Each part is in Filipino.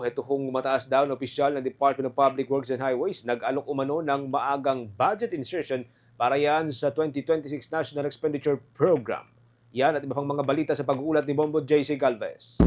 Ito hong mataas daw na opisyal ng Department of Public Works and Highways nag-alok umano ng maagang budget insertion para yan sa 2026 National Expenditure Program. Yan at iba pang mga balita sa pag-uulat ni Bombo J.C. Galvez.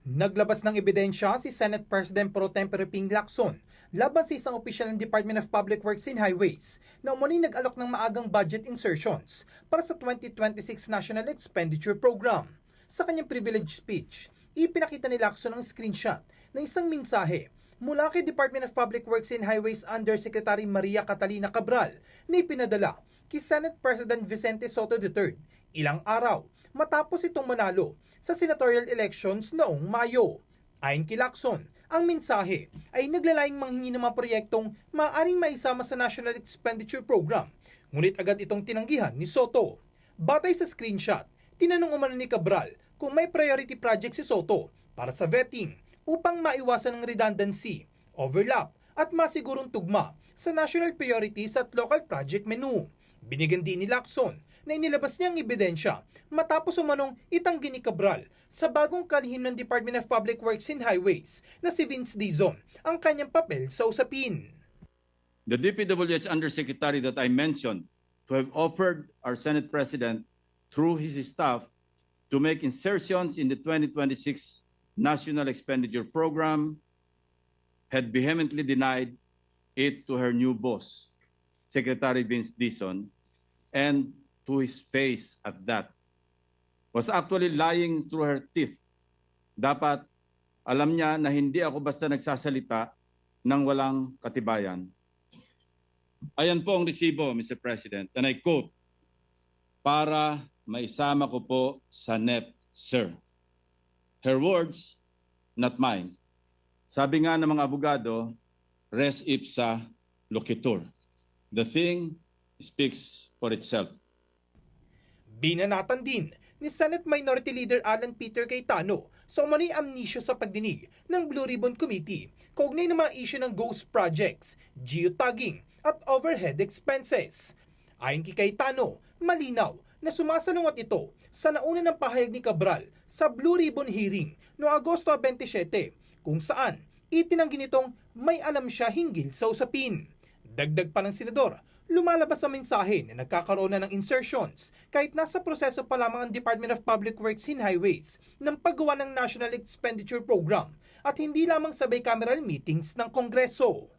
Naglabas ng ebidensya si Senate President Pro Tempore Ping Lacson laban sa isang opisyal ng Department of Public Works and Highways na umano'y nag-alok ng maagang budget insertions para sa 2026 National Expenditure Program. Sa kanyang privilege speech, ipinakita ni Lacson ang screenshot ng isang mensahe mula kay Department of Public Works and Highways Undersecretary Maria Catalina Cabral na ipinadala kay Senate President Vicente Soto III ilang araw matapos itong manalo sa senatorial elections noong Mayo. Ayon kay Lacson, ang mensahe ay naglalaing manghingi ng mga proyektong maaaring maisama sa National Expenditure Program, ngunit agad itong tinanggihan ni Soto. Batay sa screenshot, tinanong umano ni Cabral kung may priority project si Soto para sa vetting upang maiwasan ang redundancy, overlap at masigurong tugma sa national priorities at local project menu. Binigyan din ni Lacson na inilabas niya ang ebidensya matapos umanong itanggi ni Cabral sa bagong kalihim ng Department of Public Works and Highways na si Vince Dizon ang kanyang papel sa usapin. The DPWH Undersecretary that I mentioned to have offered our Senate President through his staff to make insertions in the 2026 National Expenditure Program had vehemently denied it to her new boss, Secretary Vince Dizon, and to his face at that, was actually lying through her teeth. Dapat alam niya na hindi ako basta nagsasalita ng walang katibayan. Ayan po ang resibo, Mr. President, and I quote, para maisama ko po sa NEP, sir. Her words, not mine. Sabi nga ng mga abogado, res ipsa loquitur. The thing speaks for itself. Binanatan din ni Senate Minority Leader Alan Peter Cayetano sa umano'y amnesia sa pagdinig ng Blue Ribbon Committee kaugnay ng mga issue ng ghost projects, geotagging at overhead expenses. Ayon kay Cayetano, malinaw na sumasalungat ito sa nauna ng pahayag ni Cabral sa Blue Ribbon hearing noong Agosto 27 kung saan itinanggi nitong may alam siya hinggil sa usapin. Dagdag pa ng senador, lumalabas sa mensahe na nagkakaroon na ng insertions kahit nasa proseso pa lamang ang Department of Public Works and Highways ng paggawa ng National Expenditure Program at hindi lamang sa bicameral meetings ng Kongreso.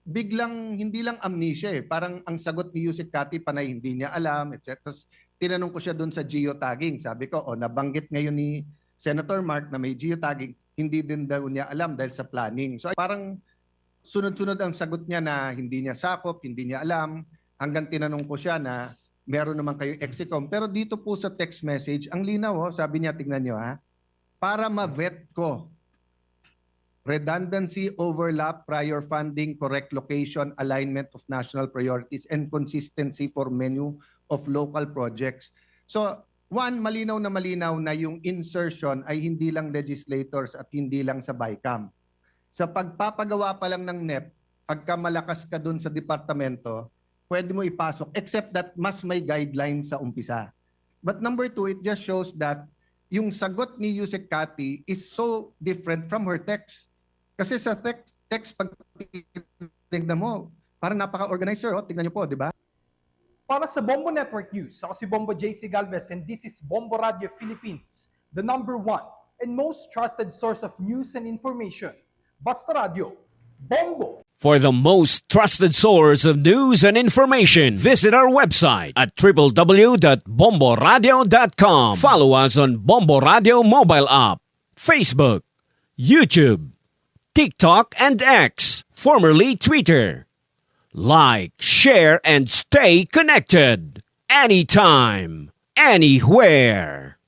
Biglang hindi lang amnesia parang ang sagot ni Yusek Kati panay hindi niya alam, etc. Tapos tinanong ko siya doon sa geotagging. Sabi ko, nabanggit ngayon ni Senator Mark na may geotagging, hindi din daw niya alam dahil sa planning. So parang sunod-sunod ang sagot niya na hindi niya sakop, hindi niya alam, hanggang tinanong ko siya na meron naman kayo execom. Pero dito po sa text message, ang linaw, sabi niya, tingnan niyo para ma-vet ko redundancy, overlap, prior funding, correct location, alignment of national priorities, and consistency for menu of local projects. So, one, malinaw na yung insertion ay hindi lang legislators at hindi lang sa BICAM. Sa pagpapagawa pa lang ng NEP, pagka malakas ka dun sa departamento, pwede mo ipasok, except that mas may guidelines sa umpisa. But number two, it just shows that yung sagot ni Yusek Kati is so different from her text. Kasi sa text pag tingnan mo, parang napaka-organizer. Tingnan niyo po, di ba? Para sa Bombo Network News, ako si Bombo J.C. Galvez and this is Bombo Radio Philippines, the #1 and most trusted source of news and information. Basta Radio, Bombo! For the most trusted source of news and information, visit our website at www.bomboradio.com. Follow us on Bombo Radio mobile app, Facebook, YouTube, TikTok, and X, formerly Twitter. Like, share, and stay connected. Anytime, anywhere.